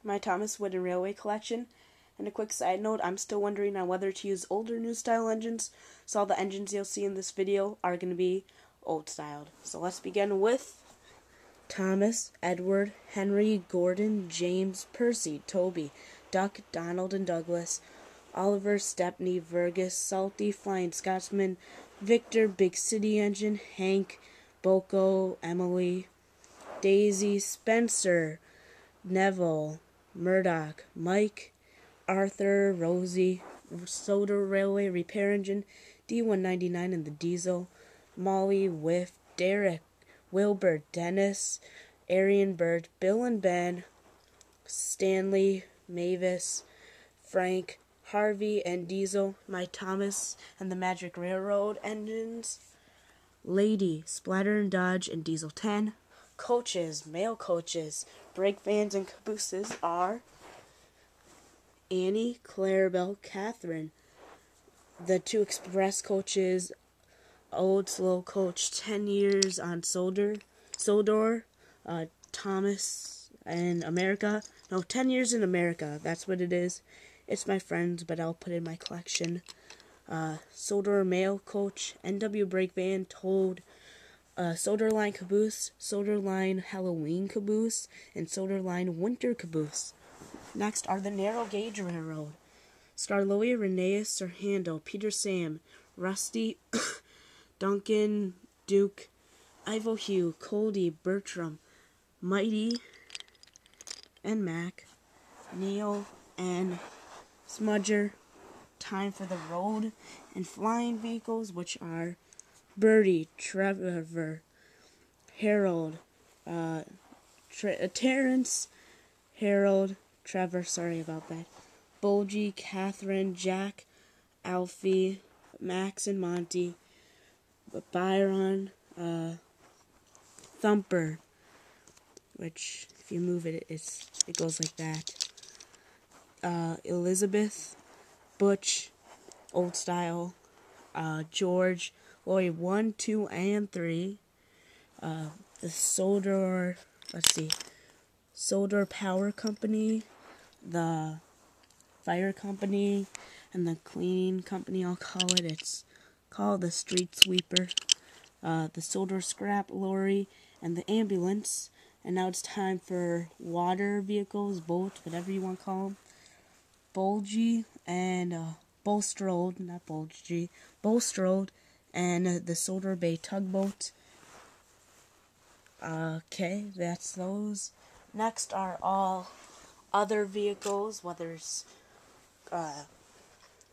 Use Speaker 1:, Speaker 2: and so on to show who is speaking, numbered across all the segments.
Speaker 1: my Thomas Wooden Railway collection. And a quick side note, I'm still wondering on whether to use old or new style engines, so all the engines you'll see in this video are going to be old styled. So let's begin with Thomas, Edward, Henry, Gordon, James, Percy, Toby, Duck, Donald and Douglas, Oliver, Stepney, Vergus, Salty, Flying Scotsman, Victor, Big City Engine, Hank, Boko, Emily, Daisy, Spencer, Neville, Murdoch, Mike, Arthur, Rosie, Soda Railway Repair Engine, D199 and the Diesel, Molly, Whiff, Derek, Wilbur, Dennis, Arian Bird, Bill and Ben, Stanley, Mavis, Frank, Harvey and Diesel, my Thomas and the Magic Railroad engines, Lady, Splatter and Dodge and Diesel 10, coaches, male coaches, brake vans and cabooses are Annie, Clarabelle, Catherine, the 2 express coaches, old slow coach, 10 years on Sodor, Thomas and America, no, 10 years in America, that's what it is. It's my friend's, but I'll put it in my collection. Sodor male coach, NW brake van, Toad, Sodor line caboose, Sodor line Halloween caboose, and Sodor line winter caboose. Next are the narrow gauge railroad. Scarloia, Rheneas, Sir Handel, Peter Sam, Rusty, Duncan, Duke, Ivo Hugh, Coldy, Bertram, Mighty, and Mac, Neil, and Smudger. Time for the road and flying vehicles, which are Birdie, Trevor, Harold, Terrence, Harold, Trevor, sorry about that, Bulgy, Catherine, Jack, Alfie, Max and Monty, Byron, Thumper, which if you move it, it goes like that. Elizabeth, Butch, old style, George, Lloyd 1, 2, and 3. The Sodor, Sodor Power Company, the Fire Company, and the Cleaning Company, I'll call it. It's called the Street Sweeper, the Sodor Scrap Lorry, and the Ambulance. And now it's time for water vehicles, boats, whatever you want to call them. Bulgy and Bolstrode, not Bulgy, Bolstrode, and the Sodor Bay Tugboat. Okay, that's those. Next are all other vehicles, whether it's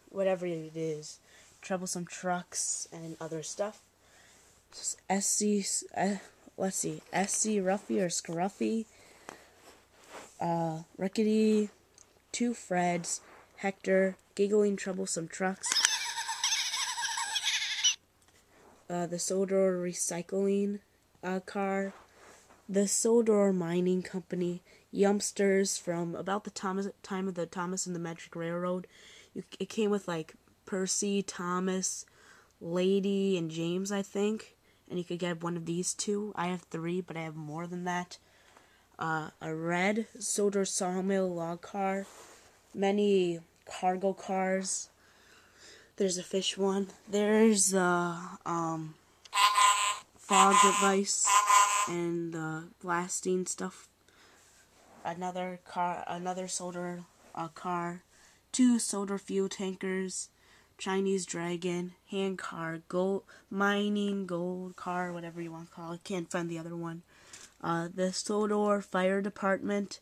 Speaker 1: whatever it is, Troublesome Trucks and other stuff. SC Ruffy or Scruffy, Rickety, 2 Freds, Hector, Giggling Troublesome Trucks, the Sodor Recycling car, the Sodor Mining Company, Yumpsters from about the time of the Thomas and the Magic Railroad. It came with like Percy, Thomas, Lady, and James, I think. And you could get one of these 2. I have 3, but I have more than that. A red Sodor Sawmill log car. Many cargo cars. There's a fish one. There's a fog device and the blasting stuff. Another Sodor car. 2 Sodor fuel tankers. Chinese Dragon, hand car, mining gold car, whatever you want to call it. Can't find the other one. The Sodor Fire Department,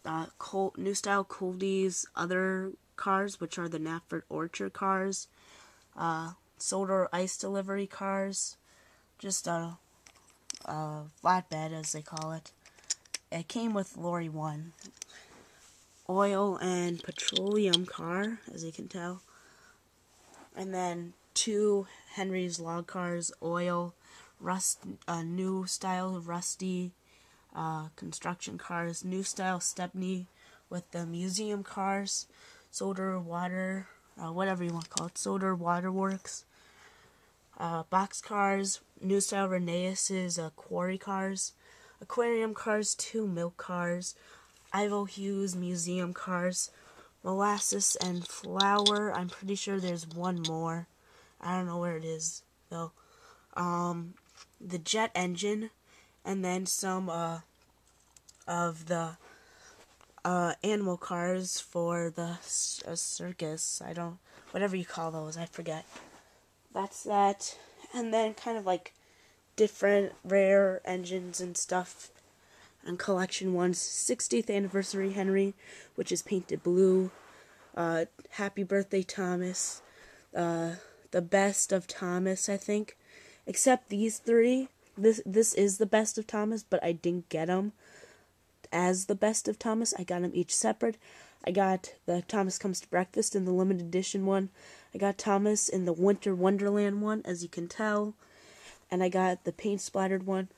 Speaker 1: new style Coldies, other cars, which are the Knapford Orchard cars, Sodor Ice Delivery cars, just a flatbed, as they call it. It came with Lorry 1. Oil and petroleum car, as you can tell. And then 2 Henry's log cars, oil, new style Rusty, construction cars, new style Stepney with the museum cars, Sodor Water, whatever you want to call it, Sodor Waterworks, box cars, new style Rheneas's quarry cars, aquarium cars, 2 milk cars, Ivo Hughes Museum Cars, Molasses and Flour. I'm pretty sure there's one more. I don't know where it is though. The jet engine, and then some of the animal cars for the circus. I don't, whatever you call those, I forget. That's that. And then kind of like different rare engines and stuff and collection ones. 60th anniversary Henry, which is painted blue. Happy birthday Thomas. The best of Thomas, I think. Except these three. This is the best of Thomas, but I didn't get them as the best of Thomas. I got them each separate. I got the Thomas Comes to Breakfast in the limited edition one. I got Thomas in the Winter Wonderland one, as you can tell. And I got the paint splattered one.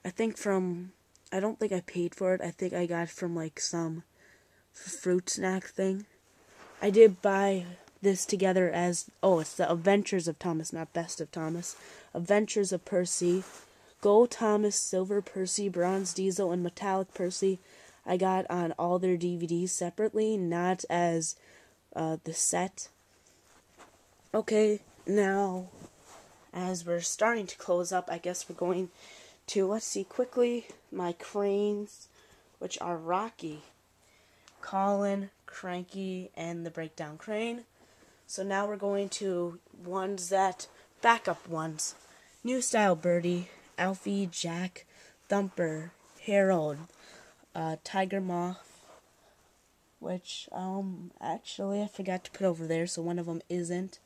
Speaker 1: I think from, I don't think I paid for it. I think I got from like some fruit snack thing. I did buy this together as, oh, it's the Adventures of Thomas, not Best of Thomas. Adventures of Percy. Gold Thomas, Silver Percy, Bronze Diesel, and Metallic Percy. I got on all their DVDs separately, not as the set. Okay, now, as we're starting to close up, I guess we're going to, let's see quickly, my cranes, which are Rocky, Colin, Cranky, and the Breakdown Crane. So now we're going to ones that, backup ones. New Style Birdie, Alfie, Jack, Thumper, Harold, Tiger Moth, which, actually I forgot to put over there, so one of them isn't.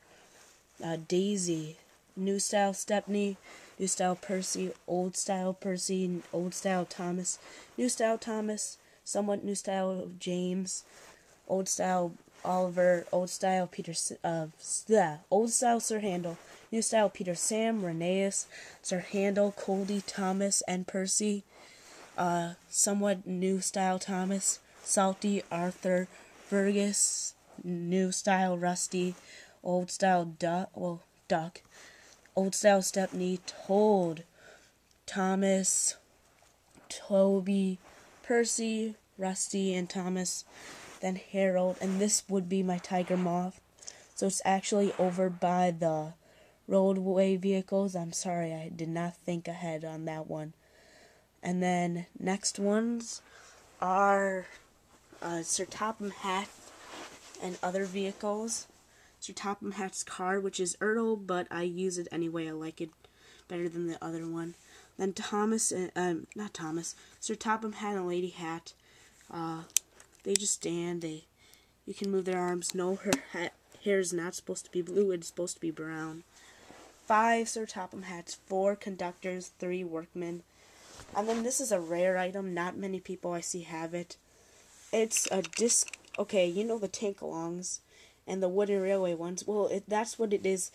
Speaker 1: Daisy, New Style Stepney, New Style Percy, Old Style Percy, Old Style Thomas, New Style Thomas, somewhat New Style James, Old Style Oliver, Old Style Peter, Old Style Sir Handel, New Style Peter Sam, Reneus, Sir Handel, Coldy, Thomas, and Percy, somewhat New Style Thomas, Salty, Arthur, Fergus, New Style Rusty, Old Style Duck, Old Style Stepney, Toad, Thomas, Toby, Percy, Rusty, and Thomas, then Harold, and this would be my Tiger Moth. So it's actually over by the roadway vehicles. I'm sorry, I did not think ahead on that one. And then next ones are Sir Topham Hatt and other vehicles. Sir Topham Hatt's car, which is Ertl, but I use it anyway. I like it better than the other one. Then Sir Topham Hatt and Lady Hatt. They just stand. You can move their arms. No, her hair is not supposed to be blue. It's supposed to be brown. 5 Sir Topham Hatts, 4 conductors, 3 workmen. And then this is a rare item. Not many people I see have it. It's a disc. Okay, you know the tank-alongs and the wooden railway ones. Well, that's what it is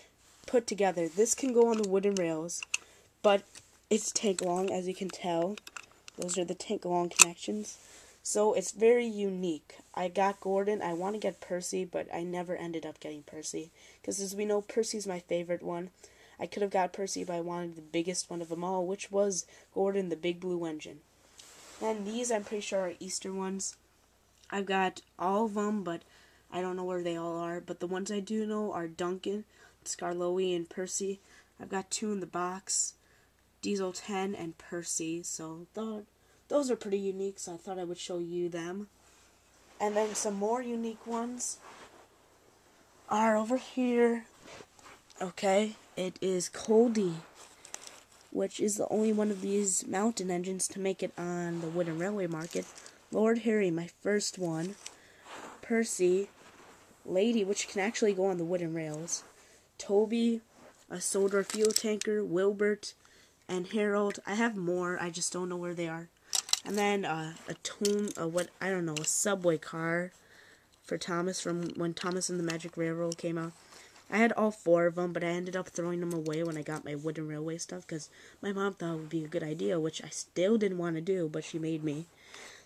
Speaker 1: put together. This can go on the wooden rails, but it's tank-along, as you can tell. Those are the tank-along connections. So it's very unique. I got Gordon. I want to get Percy, but I never ended up getting Percy. Because as we know, Percy's my favorite one. I could have got Percy, but I wanted the biggest one of them all, which was Gordon, the Big Blue Engine. And these, I'm pretty sure, are Easter ones. I've got all of them, but I don't know where they all are. But the ones I do know are Duncan, Scarlowe, and Percy. I've got 2 in the box, Diesel 10, and Percy. So those are pretty unique, so I thought I would show you them. And then some more unique ones are over here. Okay, it is Coldy, which is the only one of these mountain engines to make it on the wooden railway market. Lord Harry, my first one. Percy, Lady, which can actually go on the wooden rails. Toby, a soldier fuel tanker, Wilbert, and Harold. I have more, I just don't know where they are. And then a subway car for Thomas from when Thomas and the Magic Railroad came out. I had all 4 of them, but I ended up throwing them away when I got my wooden railway stuff, because my mom thought it would be a good idea, which I still didn't want to do, but she made me.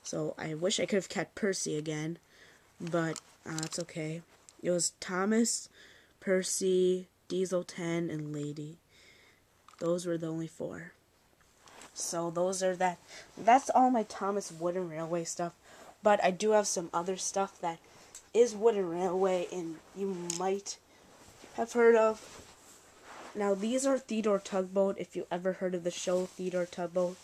Speaker 1: So I wish I could have kept Percy again, but it's okay. It was Thomas, Percy, Diesel 10, and Lady. Those were the only 4. So those are that. That's all my Thomas wooden railway stuff. But I do have some other stuff that is wooden railway and you might have heard of. Now these are Theodore Tugboat, if you ever heard of the show Theodore Tugboat.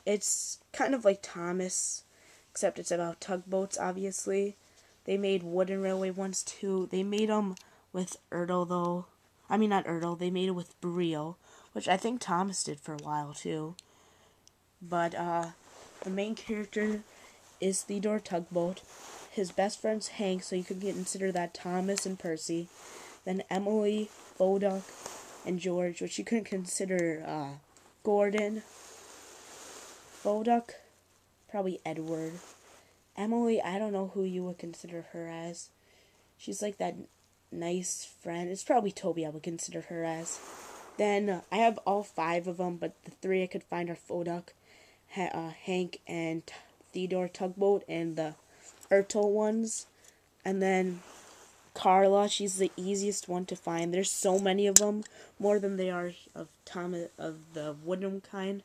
Speaker 1: It's kind of like Thomas, except it's about tugboats, obviously. They made wooden railway ones too. They made them with Ertl, though. I mean, not Ertl, they made it with Brio, which I think Thomas did for a while too. But the main character is Theodore Tugboat. His best friend's Hank, so you could consider that Thomas and Percy. Then Emily, Boduck, and George, which you could consider Gordon. Boduck, probably Edward. Emily, I don't know who you would consider her as. She's like that nice friend. It's probably Toby I would consider her as. Then I have all 5 of them, but the 3 I could find are Boduck, Hank, and Theodore Tugboat, and the Ertl ones. And then Carla, she's the easiest one to find. There's so many of them, more than they are of Thomas, of the wooden kind.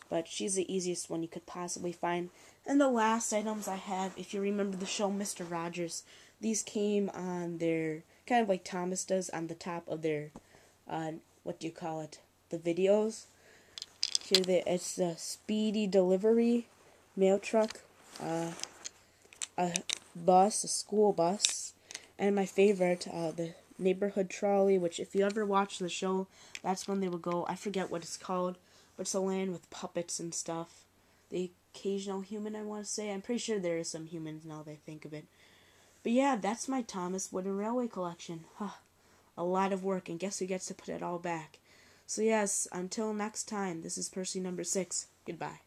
Speaker 1: But she's the easiest one you could possibly find. And the last items I have, if you remember the show Mr. Rogers, these came on their, kind of like Thomas does, on the top of their, what do you call it, the videos. Here it's the Speedy delivery mail truck, a bus, a school bus, and my favorite, the neighborhood trolley, which if you ever watch the show, that's when they would go, I forget what it's called, but it's a land with puppets and stuff. The occasional human, I want to say. I'm pretty sure there is some humans now that I think of it. But yeah, that's my Thomas Wooden Railway collection. A lot of work, and guess who gets to put it all back? So yes, until next time, this is Percy number 6. Goodbye.